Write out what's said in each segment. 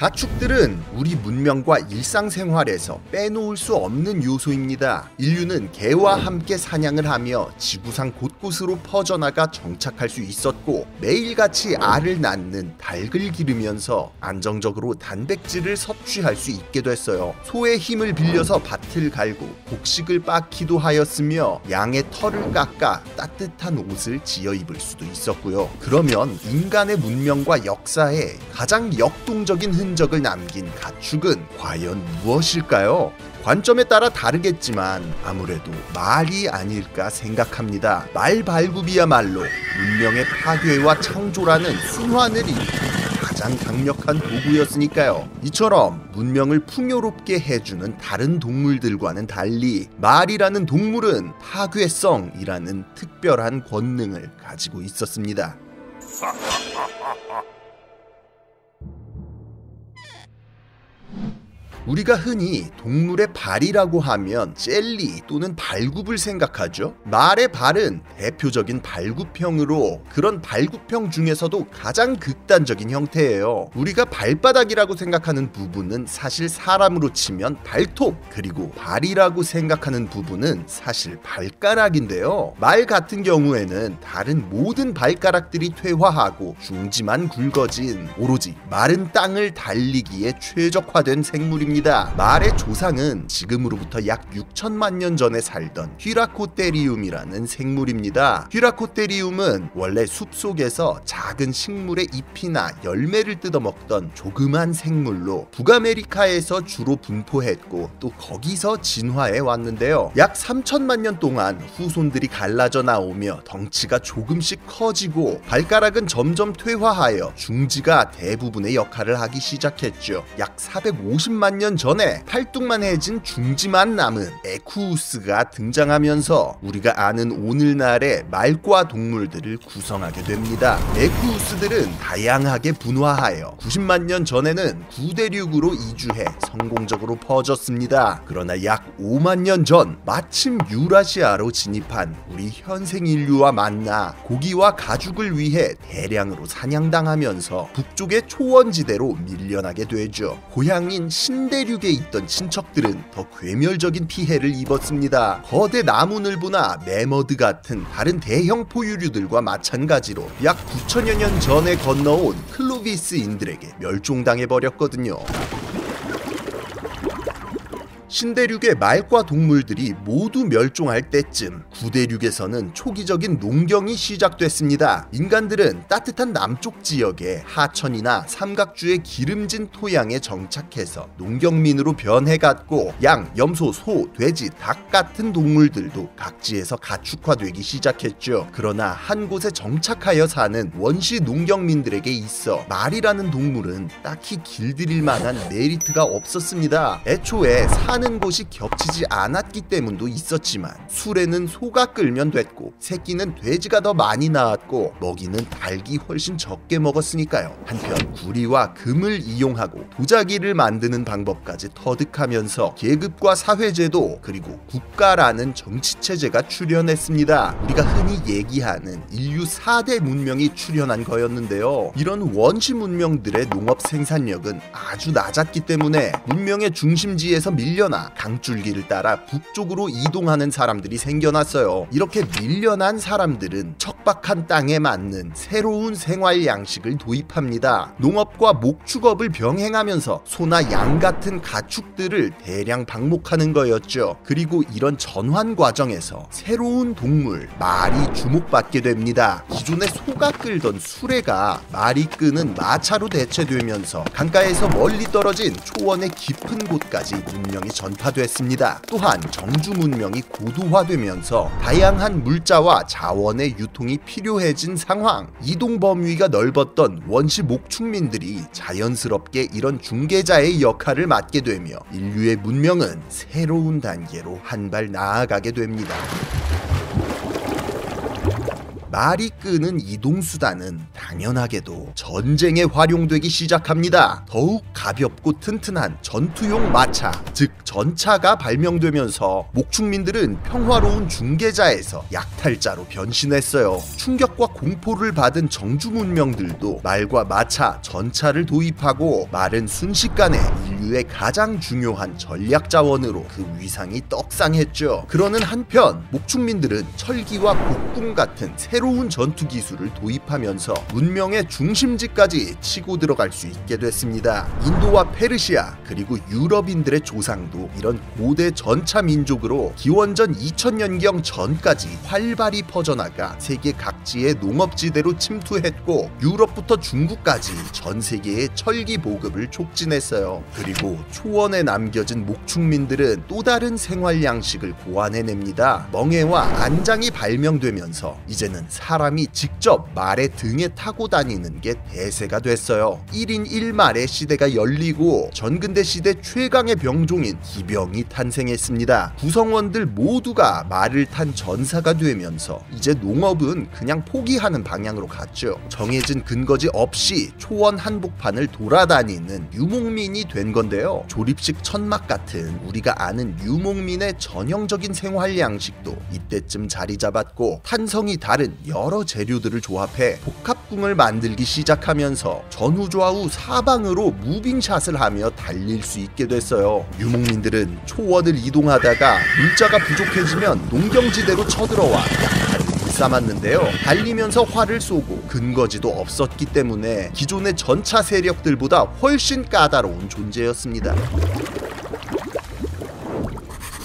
가축들은 우리 문명과 일상생활에서 빼놓을 수 없는 요소입니다. 인류는 개와 함께 사냥을 하며 지구상 곳곳으로 퍼져나가 정착할 수 있었고, 매일같이 알을 낳는 닭을 기르면서 안정적으로 단백질을 섭취할 수 있게 됐어요. 소의 힘을 빌려서 밭을 갈고 곡식을 빻기도 하였으며, 양의 털을 깎아 따뜻한 옷을 지어 입을 수도 있었고요. 그러면 인간의 문명과 역사에 가장 역동적인 흔적을 남긴 가축은 과연 무엇일까요? 관점에 따라 다르겠지만 아무래도 말이 아닐까 생각합니다. 말 발굽이야말로 문명의 파괴와 창조라는 순환을 일으킨 가장 강력한 도구였으니까요. 이처럼 문명을 풍요롭게 해주는 다른 동물들과는 달리 말이라는 동물은 파괴성이라는 특별한 권능을 가지고 있었습니다. 우리가 흔히 동물의 발이라고 하면 젤리 또는 발굽을 생각하죠. 말의 발은 대표적인 발굽형으로, 그런 발굽형 중에서도 가장 극단적인 형태예요. 우리가 발바닥이라고 생각하는 부분은 사실 사람으로 치면 발톱, 그리고 발이라고 생각하는 부분은 사실 발가락인데요. 말 같은 경우에는 다른 모든 발가락들이 퇴화하고 중지만 굵어진 오로지 마른 땅을 달리기에 최적화된 생물입니다. 말의 조상은 지금으로부터 약 6천만 년 전에 살던 휘라코테리움이라는 생물입니다. 휘라코테리움은 원래 숲속에서 작은 식물의 잎이나 열매를 뜯어먹던 조그만 생물로 북아메리카에서 주로 분포했고 또 거기서 진화해 왔는데요. 약 3천만 년 동안 후손들이 갈라져 나오며 덩치가 조금씩 커지고 발가락은 점점 퇴화하여 중지가 대부분의 역할을 하기 시작했죠. 약 450만 년 전에 팔뚝만 해진 중지만 남은 에쿠우스가 등장하면서 우리가 아는 오늘날의 말과 동물들을 구성하게 됩니다. 에쿠우스들은 다양하게 분화하여 90만 년 전에는 구대륙으로 이주해 성공적으로 퍼졌습니다. 그러나 약 5만 년 전 마침 유라시아로 진입한 우리 현생 인류와 만나 고기와 가죽을 위해 대량으로 사냥당하면서 북쪽의 초원지대로 밀려나게 되죠. 고향인 신대륙에 있던 친척들은 더 괴멸적인 피해를 입었습니다. 거대 나무늘보나 매머드 같은 다른 대형 포유류들과 마찬가지로 약 9천여 년 전에 건너온 클로비스인들에게 멸종당해버렸거든요. 신대륙의 말과 동물들이 모두 멸종할 때쯤 구대륙에서는 초기적인 농경이 시작됐습니다. 인간들은 따뜻한 남쪽 지역의 하천이나 삼각주의 기름진 토양에 정착해서 농경민으로 변해갔고, 양, 염소, 소, 돼지, 닭 같은 동물들도 각지에서 가축화되기 시작했죠. 그러나 한 곳에 정착하여 사는 원시 농경민들에게 있어 말이라는 동물은 딱히 길들일 만한 메리트가 없었습니다. 애초에 사는 곳이 겹치지 않았기 때문도 있었지만 수레는 소가 끌면 됐고 새끼는 돼지가 더 많이 낳았고 먹이는 닭이 훨씬 적게 먹었으니까요. 한편 구리와 금을 이용하고 도자기를 만드는 방법까지 터득하면서 계급과 사회제도 그리고 국가라는 정치체제가 출현했습니다. 우리가 흔히 얘기하는 인류 4대 문명이 출현한 거였는데요. 이런 원시 문명들의 농업 생산력은 아주 낮았기 때문에 문명의 중심지에서 밀려나 강줄기를 따라 북쪽으로 이동하는 사람들이 생겨났어요. 이렇게 밀려난 사람들은 척박한 땅에 맞는 새로운 생활 양식을 도입합니다. 농업과 목축업을 병행하면서 소나 양 같은 가축들을 대량 방목하는 거였죠. 그리고 이런 전환 과정에서 새로운 동물, 말이 주목받게 됩니다. 기존에 소가 끌던 수레가 말이 끄는 마차로 대체되면서 강가에서 멀리 떨어진 초원의 깊은 곳까지 문명이 전파됐습니다. 또한 정주 문명이 고도화되면서 다양한 물자와 자원의 유통이 필요해진 상황, 이동 범위가 넓었던 원시 목축민들이 자연스럽게 이런 중개자의 역할을 맡게 되며 인류의 문명은 새로운 단계로 한 발 나아가게 됩니다. 말이 끄는 이동수단은 당연하게도 전쟁에 활용되기 시작합니다. 더욱 가볍고 튼튼한 전투용 마차, 즉 전차가 발명되면서 목축민들은 평화로운 중개자에서 약탈자로 변신했어요. 충격과 공포를 받은 정주 문명들도 말과 마차, 전차를 도입하고 말은 순식간에 인류의 가장 중요한 전략 자원으로 그 위상이 떡상했죠. 그러는 한편 목축민들은 철기와 곡궁 같은 새로운 전투 기술을 도입하면서 문명의 중심지까지 치고 들어갈 수 있게 됐습니다. 인도와 페르시아 그리고 유럽인들의 조상도 이런 고대 전차 민족으로 기원전 2000년경 전까지 활발히 퍼져나가 세계 각지의 농업지대로 침투했고 유럽부터 중국까지 전 세계의 철기 보급을 촉진했어요. 그리고 초원에 남겨진 목축민들은 또 다른 생활 양식을 고안해냅니다. 멍에와 안장이 발명되면서 이제는 사람이 직접 말의 등에 타고 다니는 게 대세가 됐어요. 1인 1말의 시대가 열리고 전근대 시대 최강의 병종인 기병이 탄생했습니다. 구성원들 모두가 말을 탄 전사가 되면서 이제 농업은 그냥 포기하는 방향으로 갔죠. 정해진 근거지 없이 초원 한복판을 돌아다니는 유목민이 된 건데요. 조립식 천막 같은 우리가 아는 유목민의 전형적인 생활 양식도 이때쯤 자리 잡았고 탄성이 다른 여러 재료들을 조합해 복합궁을 만들기 시작하면서 전후좌우 사방으로 무빙샷을 하며 달릴 수 있게 됐어요. 유목민들은 초원을 이동하다가 물자가 부족해지면 농경지대로 쳐들어와 약탈을 일삼았는데요. 달리면서 활을 쏘고 근거지도 없었기 때문에 기존의 전차 세력들보다 훨씬 까다로운 존재였습니다.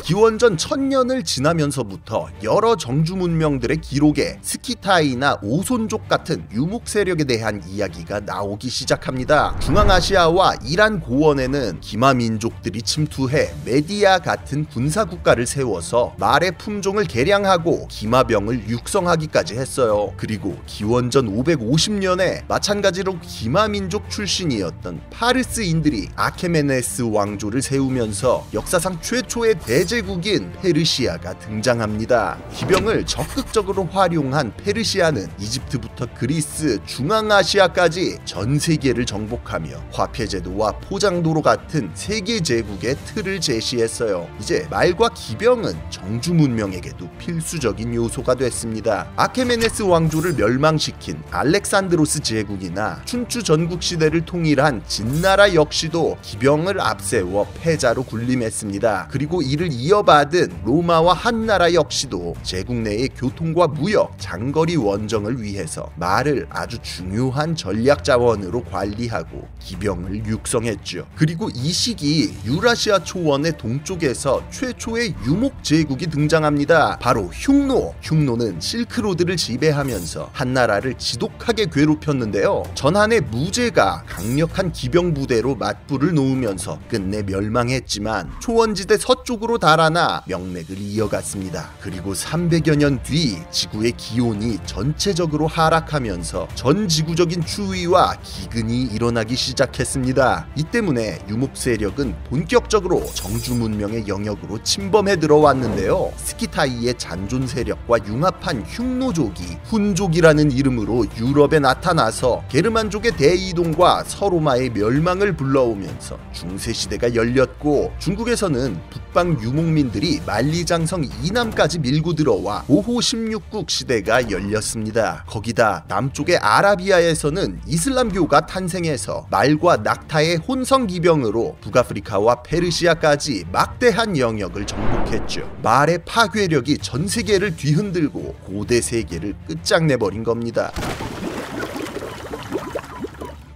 기원전 1000년을 지나면서부터 여러 정주 문명들의 기록에 스키타이나 오손족 같은 유목 세력에 대한 이야기가 나오기 시작합니다. 중앙아시아와 이란 고원에는 기마 민족들이 침투해 메디아 같은 군사 국가를 세워서 말의 품종을 개량하고 기마병을 육성하기까지 했어요. 그리고 기원전 550년에 마찬가지로 기마 민족 출신이었던 파르스인들이 아케메네스 왕조를 세우면서 역사상 최초의 제국인 페르시아가 등장합니다. 기병을 적극적으로 활용한 페르시아는 이집트부터 그리스, 중앙아시아까지 전 세계를 정복하며 화폐제도와 포장도로 같은 세계 제국의 틀을 제시했어요. 이제 말과 기병은 정주 문명에게도 필수적인 요소가 됐습니다. 아케메네스 왕조를 멸망시킨 알렉산드로스 제국이나 춘추 전국 시대를 통일한 진나라 역시도 기병을 앞세워 패자로 군림했습니다. 그리고 이를 이어받은 로마와 한나라 역시도 제국 내의 교통과 무역, 장거리 원정을 위해서 말을 아주 중요한 전략 자원으로 관리하고 기병을 육성했죠. 그리고 이 시기 유라시아 초원의 동쪽에서 최초의 유목 제국이 등장합니다. 바로 흉노. 흉노는 실크로드를 지배하면서 한나라를 지독하게 괴롭혔는데요. 전한의 무제가 강력한 기병 부대로 맞불을 놓으면서 끝내 멸망했지만 초원지대 서쪽으로 달아나 명맥을 이어갔습니다. 그리고 300여 년 뒤 지구의 기온이 전체적으로 하락하면서 전 지구적인 추위와 기근이 일어나기 시작했습니다. 이 때문에 유목 세력은 본격적으로 정주 문명의 영역으로 침범해 들어왔는데요. 스키타이의 잔존 세력과 융합한 흉노족이 훈족이라는 이름으로 유럽에 나타나서 게르만족의 대이동과 서로마의 멸망을 불러오면서 중세시대가 열렸고 중국에서는 북방 유목민들이 만리장성 이남까지 밀고 들어와 5호 16국 시대가 열렸습니다. 거기다 남쪽의 아라비아에서는 이슬람교가 탄생해서 말과 낙타의 혼성 기병으로 북아프리카와 페르시아까지 막대한 영역을 정복했죠. 말의 파괴력이 전 세계를 뒤흔들고 고대 세계를 끝장내버린 겁니다.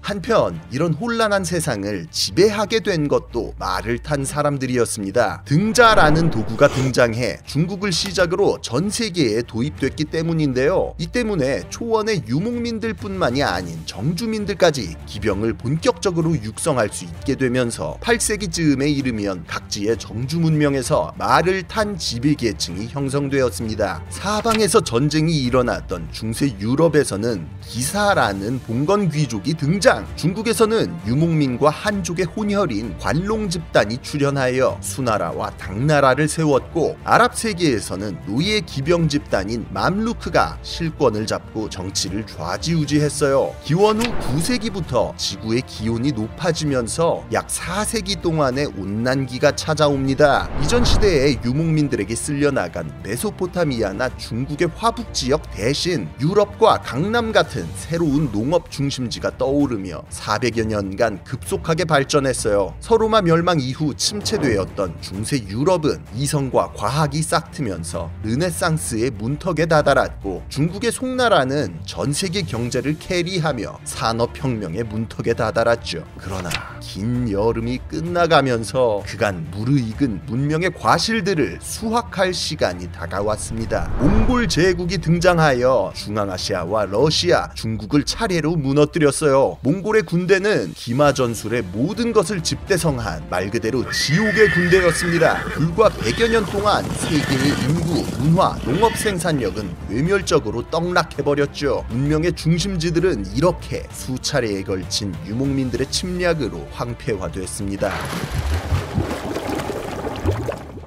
한편 이런 혼란한 세상을 지배하게 된 것도 말을 탄 사람들이었습니다. 등자라는 도구가 등장해 중국을 시작으로 전 세계에 도입됐기 때문인데요. 이 때문에 초원의 유목민들뿐만이 아닌 정주민들까지 기병을 본격적으로 육성할 수 있게 되면서 8세기 즈음에 이르면 각지의 정주 문명에서 말을 탄 지배계층이 형성되었습니다. 사방에서 전쟁이 일어났던 중세 유럽에서는 기사라는 봉건 귀족이 등장. 등장. 중국에서는 유목민과 한족의 혼혈인 관롱 집단이 출현하여 수나라와 당나라를 세웠고, 아랍 세계에서는 노예 기병 집단인 맘루크가 실권을 잡고 정치를 좌지우지했어요. 기원 후 9세기부터 지구의 기온이 높아지면서 약 4세기 동안의 온난기가 찾아옵니다. 이전 시대에 유목민들에게 쓸려나간 메소포타미아나 중국의 화북 지역 대신 유럽과 강남 같은 새로운 농업 중심지가 떠오르며 400여 년간 급속하게 발전했어요. 서로마 멸망 이후 침체되었던 중세 유럽은 이성과 과학이 싹트면서 르네상스의 문턱에 다다랐고, 중국의 송나라는 전 세계 경제를 캐리하며 산업혁명의 문턱에 다다랐죠. 그러나 긴 여름이 끝나가면서 그간 무르익은 문명의 과실들을 수확할 시간이 다가왔습니다. 몽골 제국이 등장하여 중앙아시아와 러시아, 중국을 차례로 무너뜨렸어요. 몽골의 군대는 기마 전술의 모든 것을 집대성한 말 그대로 지옥의 군대였습니다. 불과 100여 년 동안 세계의 인구, 문화, 농업 생산력은 괴멸적으로 떡락해버렸죠. 문명의 중심지들은 이렇게 수차례에 걸친 유목민들의 침략으로 황폐화됐습니다.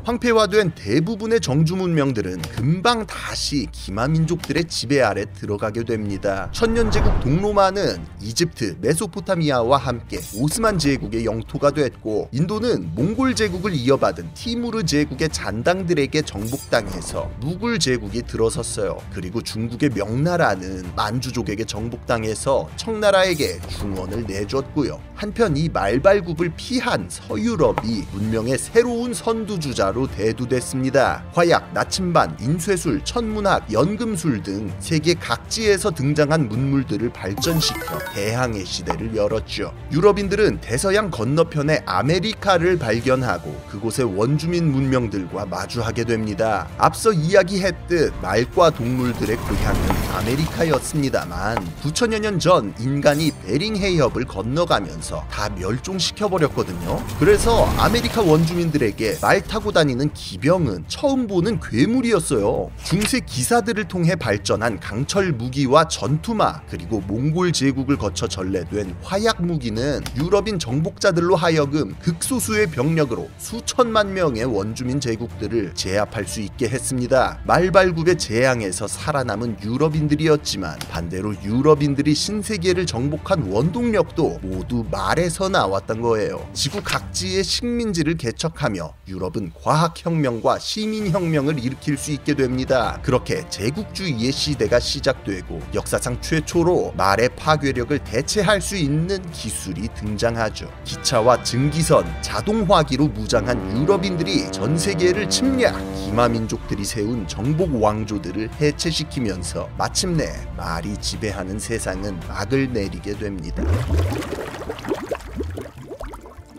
황폐화된 대부분의 정주 문명들은 금방 다시 기마 민족들의 지배 아래 들어가게 됩니다. 천년제국 동로마는 이집트, 메소포타미아와 함께 오스만 제국의 영토가 됐고, 인도는 몽골 제국을 이어받은 티무르 제국의 잔당들에게 정복당해서 무굴 제국이 들어섰어요. 그리고 중국의 명나라는 만주족에게 정복당해서 청나라에게 중원을 내줬고요. 한편 이 말발굽을 피한 서유럽이 문명의 새로운 선두주자로 대두됐습니다. 화약, 나침반, 인쇄술, 천문학, 연금술 등 세계 각지에서 등장한 문물들을 발전시켜 대항해 시대를 열었죠. 유럽인들은 대서양 건너편의 아메리카를 발견하고 그곳의 원주민 문명들과 마주하게 됩니다. 앞서 이야기했듯 말과 동물들의 고향은 아메리카였습니다만 9천여 년 전 인간이 베링 해협을 건너가면서 다 멸종시켜버렸거든요. 그래서 아메리카 원주민들에게 말 타고 다니는 기병은 처음 보는 괴물이었어요. 중세 기사들을 통해 발전한 강철 무기와 전투마, 그리고 몽골 제국을 거쳐 전래된 화약 무기는 유럽인 정복자들로 하여금 극소수의 병력으로 수천만 명의 원주민 제국들을 제압할 수 있게 했습니다. 말발굽의 재앙에서 살아남은 유럽인들이었지만 반대로 유럽인들이 신세계를 정복한 원동력도 모두 말에서 나왔던 거예요. 지구 각지의 식민지를 개척하며 유럽은 과학혁명과 시민혁명을 일으킬 수 있게 됩니다. 그렇게 제국주의의 시대가 시작되고 역사상 최초로 말의 파괴력을 대체할 수 있는 기술이 등장하죠. 기차와 증기선, 자동화기로 무장한 유럽인들이 전 세계를 침략, 기마민족들이 세운 정복 왕조들을 해체시키면서 마침내 말이 지배하는 세상은 막을 내리게 됩니다.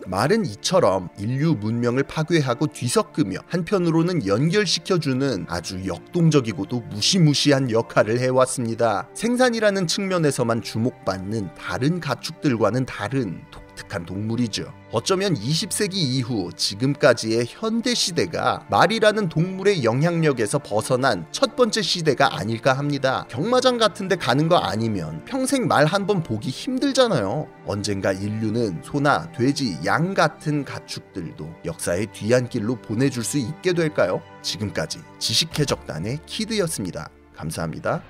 말은 이처럼 인류 문명을 파괴하고 뒤섞으며 한편으로는 연결시켜주는 아주 역동적이고도 무시무시한 역할을 해왔습니다. 생산이라는 측면에서만 주목받는 다른 가축들과는 다른 독특한 동물이죠. 어쩌면 20세기 이후 지금까지의 현대 시대가 말이라는 동물의 영향력에서 벗어난 첫 번째 시대가 아닐까 합니다. 경마장 같은 데 가는 거 아니면 평생 말 한 번 보기 힘들잖아요. 언젠가 인류는 소나 돼지, 양 같은 가축들도 역사의 뒤안길로 보내줄 수 있게 될까요? 지금까지 지식해적단의 키드였습니다. 감사합니다.